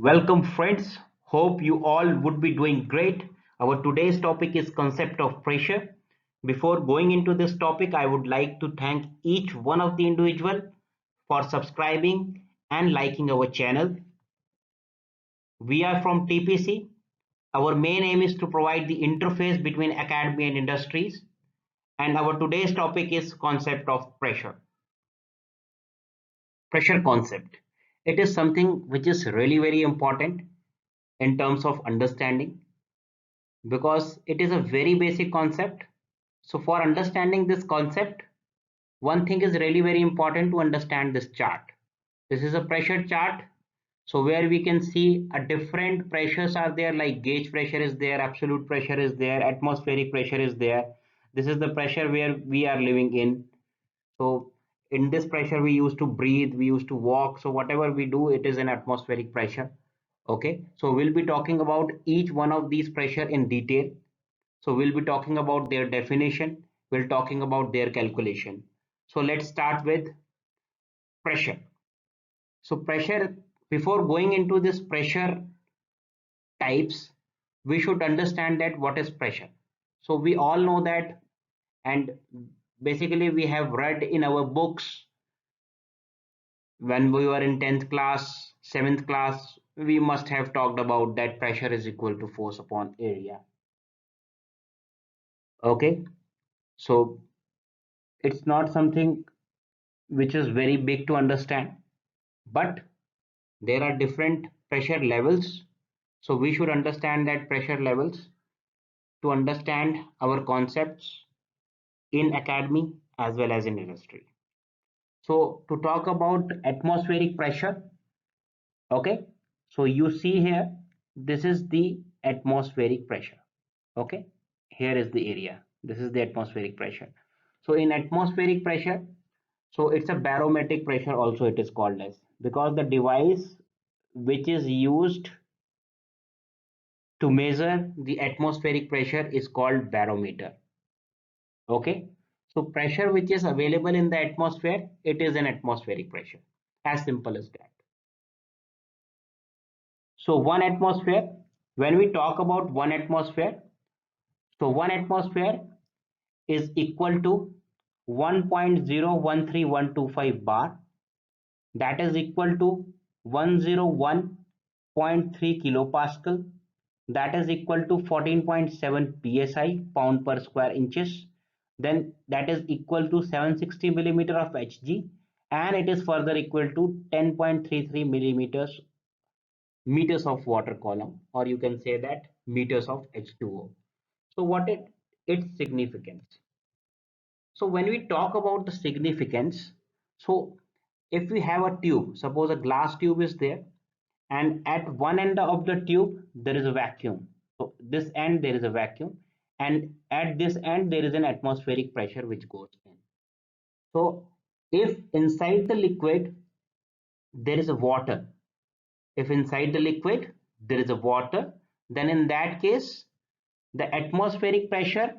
Welcome friends. Hope you all would be doing great. Our today's topic is concept of pressure. Before going into this topic, I would like to thank each one of the individual for subscribing and liking our channel. We are from TPC. Our main aim is to provide the interface between academy and industries, and our today's topic is concept of pressure. Pressure concept. It is something which is really very important in terms of understanding because it is a very basic concept. So for understanding this concept, one thing is really very important to understand this chart. This is a pressure chart. So where we can see a different pressures are there, like gauge pressure is there, absolute pressure is there, atmospheric pressure is there. This is the pressure where we are living in. So in this pressure we used to breathe, we used to walk. So whatever we do, it is an atmospheric pressure. Okay, so we'll be talking about each one of these pressure in detail. So we'll be talking about their definition, we'll talking about their calculation. So let's start with pressure. So pressure, before going into this pressure types, we should understand that what is pressure. So we all know that, and basically we have read in our books when we were in 10th class, 7th class, we must have talked about that pressure is equal to force upon area. Okay, so it's not something which is very big to understand, but there are different pressure levels. So we should understand that pressure levels to understand our concepts in academy as well as in industry. So to talk about atmospheric pressure, okay, so you see here, this is the atmospheric pressure. Okay, here is the area, this is the atmospheric pressure. So in atmospheric pressure, so it's a barometric pressure also it is called as, because the device which is used to measure the atmospheric pressure is called barometer. Okay, so pressure which is available in the atmosphere, it is an atmospheric pressure, as simple as that. So one atmosphere, when we talk about one atmosphere, so one atmosphere is equal to 1.013125 bar, that is equal to 101.3 kilopascal, that is equal to 14.7 psi, pound per square inches. Then that is equal to 760 millimeter of Hg, and it is further equal to 10.33 millimeters meters of water column, or you can say that meters of H2O. So what its significance? So when we talk about the significance, so if we have a tube, suppose a glass tube is there, and at one end of the tube there is a vacuum. So this end there is a vacuum, and at this end there is an atmospheric pressure which goes in. So if inside the liquid there is a water, if inside the liquid there is a water, then in that case the atmospheric pressure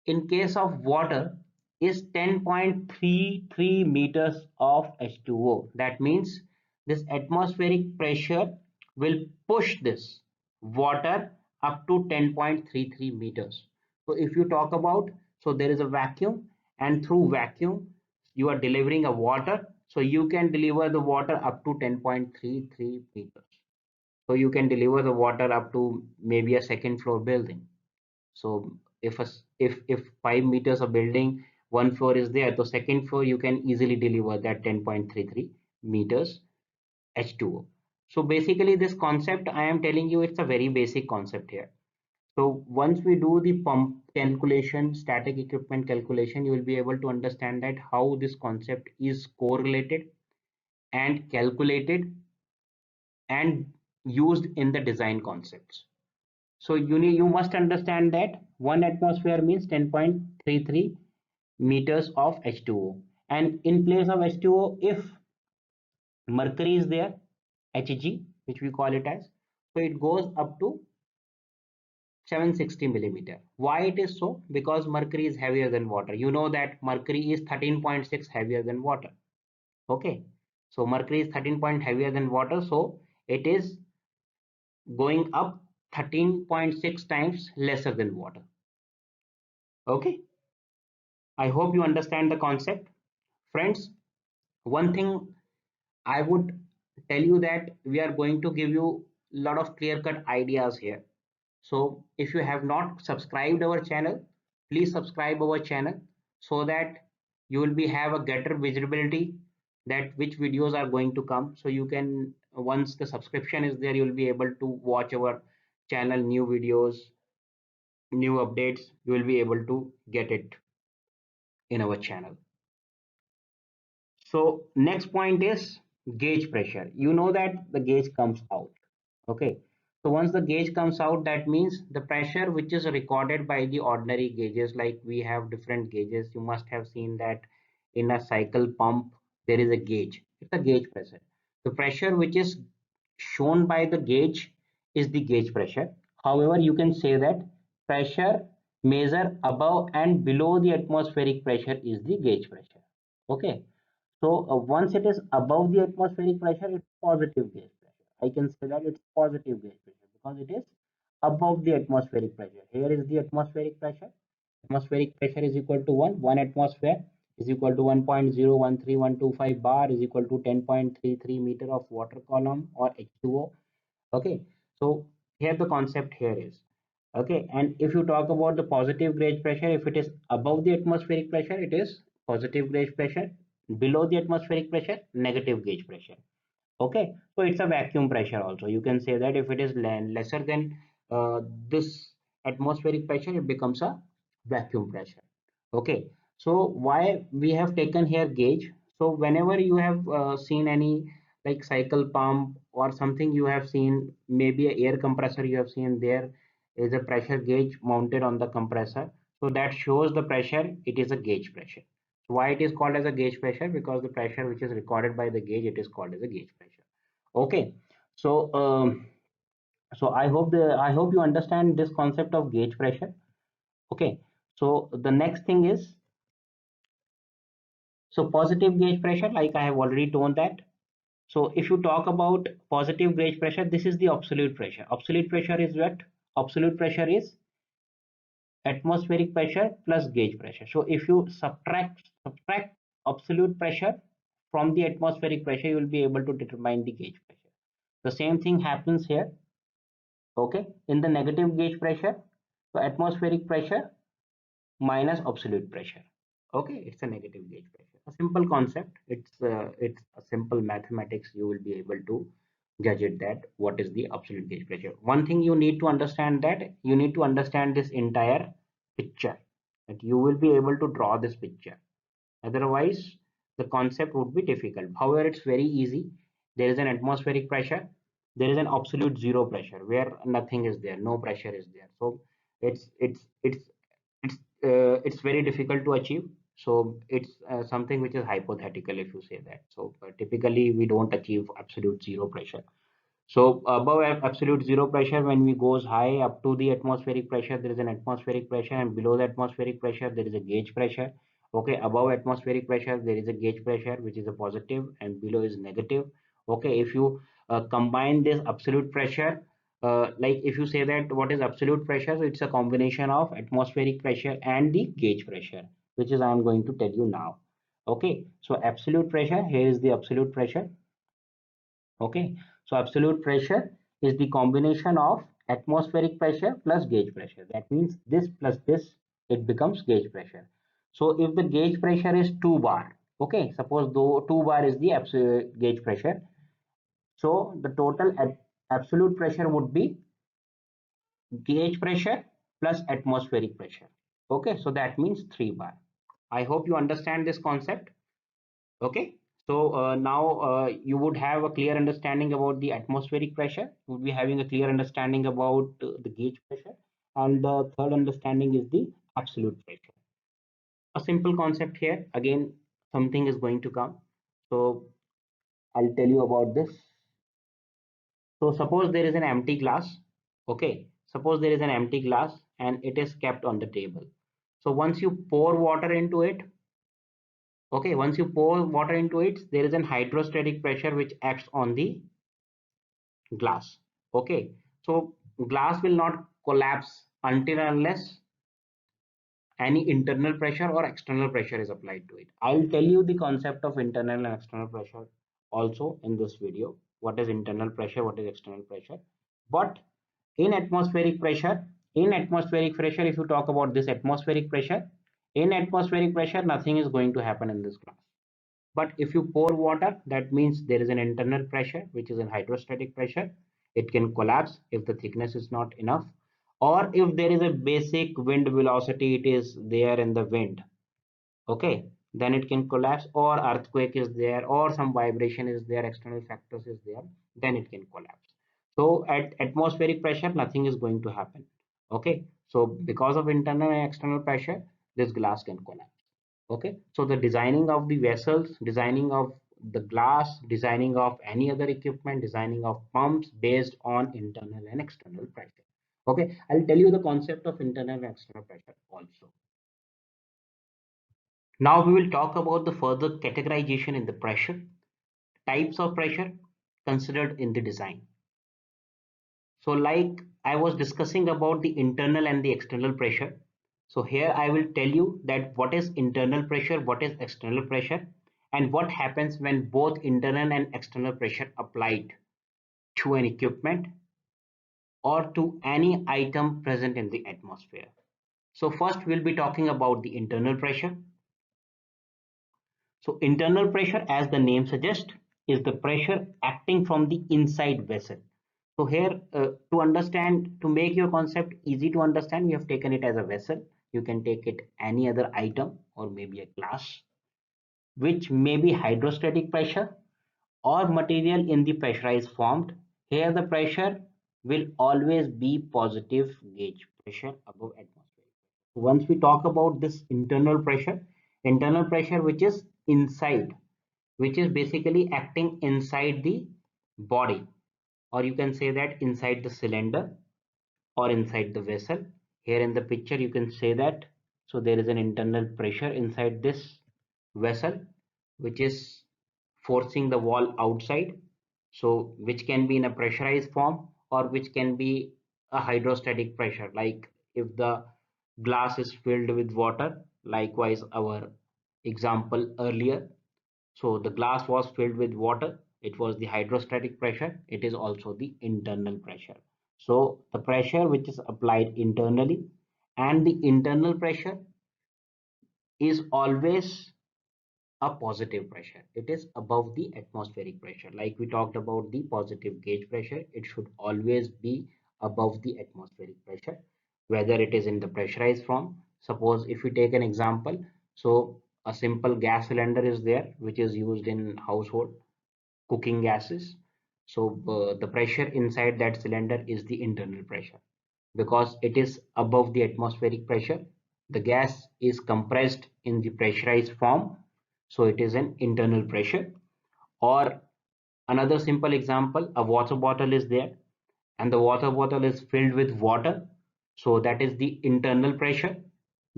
in case of water is 10.33 meters of H2O. That means this atmospheric pressure will push this water up to 10.33 meters. So if you talk about, so there is a vacuum, and through vacuum you are delivering a water, so you can deliver the water up to 10.33 meters. So you can deliver the water up to maybe a second floor building. So if 5 meters of building, one floor is there, the second floor you can easily deliver that 10.33 meters H2O. So basically this concept I am telling you, it's a very basic concept here. So once we do the pump calculation, static equipment calculation, you will be able to understand that how this concept is correlated and calculated and used in the design concepts. So you must understand that one atmosphere means 10.33 meters of H2O. And in place of H2O, if mercury is there, Hg, which we call it as, so it goes up to 760 millimeter. Why it is so? Because mercury is heavier than water. You know that mercury is 13.6 heavier than water. Okay. So mercury is 13 point heavier than water. So it is going up 13.6 times lesser than water. Okay, I hope you understand the concept. Friends, one thing I would tell you that we are going to give you a lot of clear-cut ideas here. So if you have not subscribed our channel, please subscribe our channel so that you will be have a better visibility that which videos are going to come. So you can, once the subscription is there, you will be able to watch our channel new videos, new updates. You will be able to get it in our channel. So next point is gauge pressure. You know that the gauge comes out. Okay. So once the gauge comes out, that means the pressure which is recorded by the ordinary gauges, like we have different gauges. You must have seen that in a cycle pump, there is a gauge. It's a gauge pressure. The pressure which is shown by the gauge is the gauge pressure. However, you can say that pressure measure above and below the atmospheric pressure is the gauge pressure. Okay. So once it is above the atmospheric pressure, it's positive gauge pressure. I can say that it's positive gauge pressure because it is above the atmospheric pressure. Here is the atmospheric pressure. Atmospheric pressure is equal to 1. 1 atmosphere is equal to 1.013125 bar is equal to 10.33 meter of water column or H2O. Okay, so here the concept here is, okay, and if you talk about the positive gauge pressure, if it is above the atmospheric pressure, it is positive gauge pressure. Below the atmospheric pressure, negative gauge pressure. Okay, so it's a vacuum pressure also. You can say that if it is lesser than this atmospheric pressure, it becomes a vacuum pressure. Okay, so why we have taken here gauge? So whenever you have seen any like cycle pump or something, you have seen maybe a air compressor, you have seen there is a pressure gauge mounted on the compressor. So that shows the pressure, it is a gauge pressure. So why it is called as a gauge pressure? Because the pressure which is recorded by the gauge, it is called as a gauge pressure. Okay, so I hope you understand this concept of gauge pressure. Okay, so the next thing is, so positive gauge pressure, like I have already told that. So if you talk about positive gauge pressure, this is the absolute pressure. Absolute pressure is what? Absolute pressure is atmospheric pressure plus gauge pressure. So if you subtract absolute pressure from the atmospheric pressure, you will be able to determine the gauge pressure. The same thing happens here. Okay, in the negative gauge pressure, so atmospheric pressure minus absolute pressure. Okay, it's a negative gauge pressure. A simple concept. It's a simple mathematics. You will be able to judge it that what is the absolute gauge pressure. One thing you need to understand, that you need to understand this entire picture, that you will be able to draw this picture. Otherwise, the concept would be difficult. However, it's very easy. There is an atmospheric pressure. There is an absolute zero pressure where nothing is there, no pressure is there. So it's it's it's it's very difficult to achieve. So it's something which is hypothetical if you say that. So typically we don't achieve absolute zero pressure. So above absolute zero pressure, when we goes high up to the atmospheric pressure, there is an atmospheric pressure, and below the atmospheric pressure, there is a gauge pressure. Okay, above atmospheric pressure, there is a gauge pressure, which is a positive, and below is negative. Okay, if you combine this absolute pressure, like if you say that what is absolute pressure, so it's a combination of atmospheric pressure and the gauge pressure, which is I am going to tell you now. Okay, so absolute pressure, here is the absolute pressure. Okay, so absolute pressure is the combination of atmospheric pressure plus gauge pressure. That means this plus this, it becomes gauge pressure. So if the gauge pressure is 2 bar, okay, suppose though 2 bar is the absolute gauge pressure, so the total absolute pressure would be gauge pressure plus atmospheric pressure. Okay, so that means 3 bar. I hope you understand this concept. Okay, so now you would have a clear understanding about the atmospheric pressure. You would be having a clear understanding about the gauge pressure, and the third understanding is the absolute pressure. A simple concept here. Again, something is going to come. So I'll tell you about this. So suppose there is an empty glass. Okay, suppose there is an empty glass and it is kept on the table. So once you pour water into it, okay, once you pour water into it, there is an hydrostatic pressure which acts on the glass. Okay, so glass will not collapse until and unless any internal pressure or external pressure is applied to it. I'll tell you the concept of internal and external pressure also in this video. What is internal pressure, what is external pressure. But in atmospheric pressure, if you talk about this atmospheric pressure, in atmospheric pressure, nothing is going to happen in this glass. But if you pour water, that means there is an internal pressure, which is a hydrostatic pressure. It can collapse if the thickness is not enough, or if there is a basic wind velocity, it is there in the wind. Okay, then it can collapse, or earthquake is there, or some vibration is there, external factors is there, then it can collapse. So at atmospheric pressure, nothing is going to happen. Okay, so because of internal and external pressure, this glass can collapse. Okay, so the designing of the vessels, designing of the glass, designing of any other equipment, designing of pumps based on internal and external pressure. Okay, I'll tell you the concept of internal and external pressure also. Now we will talk about the further categorization in the pressure, types of pressure considered in the design. So like I was discussing about the internal and the external pressure. So here I will tell you that what is internal pressure, what is external pressure, and what happens when both internal and external pressure applied to an equipment or to any item present in the atmosphere. So first we'll be talking about the internal pressure. So internal pressure, as the name suggests, is the pressure acting from the inside vessel. So here, to understand, to make your concept easy to understand, we have taken it as a vessel. You can take it any other item or maybe a glass, which may be hydrostatic pressure or material in the pressurized form. Here the pressure will always be positive gauge pressure above atmosphere. Once we talk about this internal pressure which is inside, which is basically acting inside the body, or you can say that inside the cylinder or inside the vessel. Here in the picture you can say that, so there is an internal pressure inside this vessel which is forcing the wall outside, so which can be in a pressurized form or which can be a hydrostatic pressure, like if the glass is filled with water, likewise our example earlier. So the glass was filled with water, it was the hydrostatic pressure, it is also the internal pressure. So the pressure which is applied internally, and the internal pressure is always a positive pressure. It is above the atmospheric pressure. Like we talked about the positive gauge pressure, it should always be above the atmospheric pressure, whether it is in the pressurized form. Suppose if we take an example, so a simple gas cylinder is there, which is used in household cooking gases. So the pressure inside that cylinder is the internal pressure because it is above the atmospheric pressure. The gas is compressed in the pressurized form, so it is an internal pressure. Or another simple example, a water bottle is there and the water bottle is filled with water, so that is the internal pressure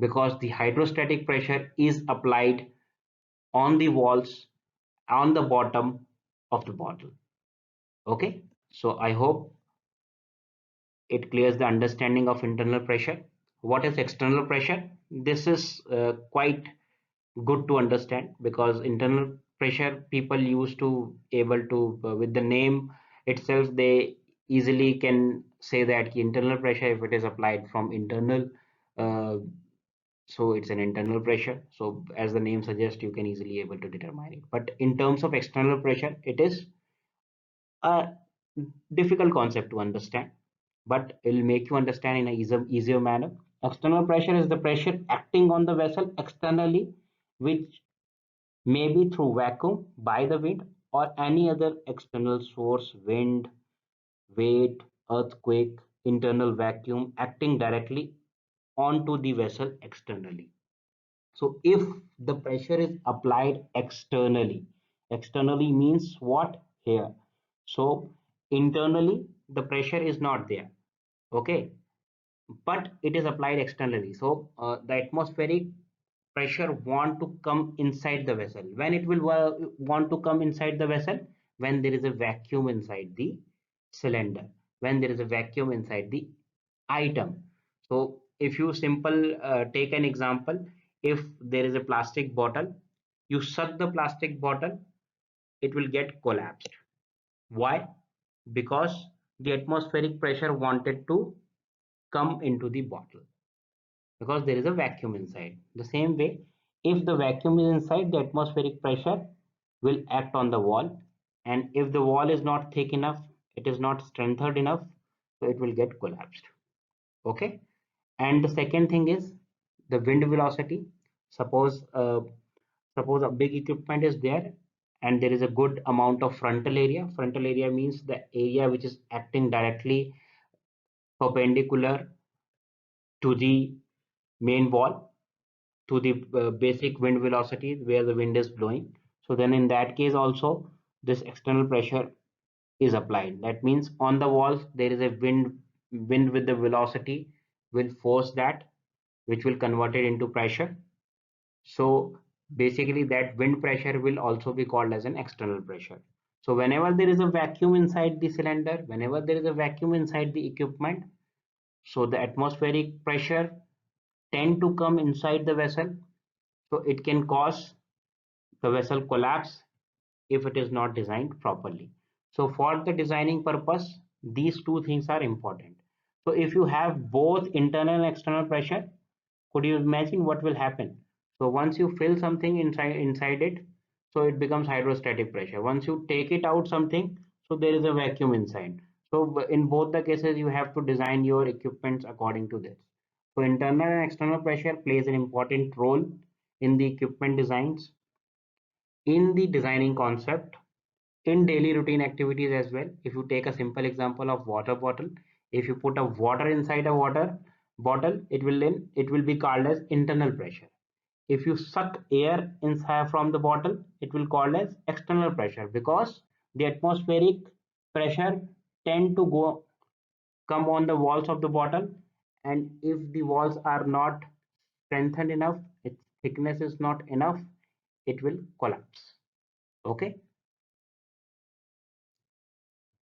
because the hydrostatic pressure is applied on the walls, on the bottom of the bottle. Okay, so I hope it clears the understanding of internal pressure. What is external pressure? This is quite good to understand because internal pressure people used to able to with the name itself they easily can say that the internal pressure, if it is applied from internal, uh, so it's an internal pressure. So as the name suggests, you can easily able to determine it. But in terms of external pressure, it is a difficult concept to understand, but it will make you understand in a easier manner. External pressure is the pressure acting on the vessel externally, which may be through vacuum, by the wind, or any other external source, wind, weight, earthquake, internal vacuum acting directly onto the vessel externally. So if the pressure is applied externally means what here? So internally the pressure is not there, okay, but it is applied externally. So the atmospheric pressure want to come inside the vessel. When it will want to come inside the vessel? When there is a vacuum inside the cylinder when there is a vacuum inside the item. So if you simple take an example, if there is a plastic bottle, you suck the plastic bottle, it will get collapsed. Why? Because the atmospheric pressure wanted to come into the bottle because there is a vacuum inside. The same way, if the vacuum is inside, the atmospheric pressure will act on the wall, and if the wall is not thick enough, it is not strengthened enough, so it will get collapsed. Okay. And the second thing is the wind velocity. Suppose a big equipment is there and there is a good amount of frontal area. Frontal area means the area which is acting directly perpendicular to the main wall, to the basic wind velocity where the wind is blowing. So then in that case also this external pressure is applied. That means on the walls there is a wind with the velocity will force that, which will convert it into pressure. So basically that wind pressure will also be called as an external pressure. So whenever there is a vacuum inside the cylinder, whenever there is a vacuum inside the equipment, so the atmospheric pressure tend to come inside the vessel. So it can cause the vessel collapse if it is not designed properly. So for the designing purpose, these two things are important. So if you have both internal and external pressure, could you imagine what will happen? So once you fill something inside it, so it becomes hydrostatic pressure. Once you take it out something, so there is a vacuum inside. So in both the cases, you have to design your equipments according to this. So internal and external pressure plays an important role in the equipment designs, in the designing concept, in daily routine activities as well. If you take a simple example of water bottle, if you put a water inside a water bottle, it will be called as internal pressure. If you suck air inside from the bottle, it will called as external pressure, because the atmospheric pressure tend to go come on the walls of the bottle, and if the walls are not strengthened enough, its thickness is not enough, it will collapse. Okay.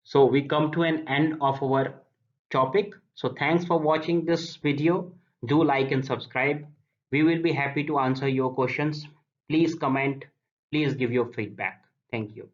So we come to an end of our topic. So thanks for watching this video. Do like and subscribe. We will be happy to answer your questions. Please comment. Please give your feedback. Thank you.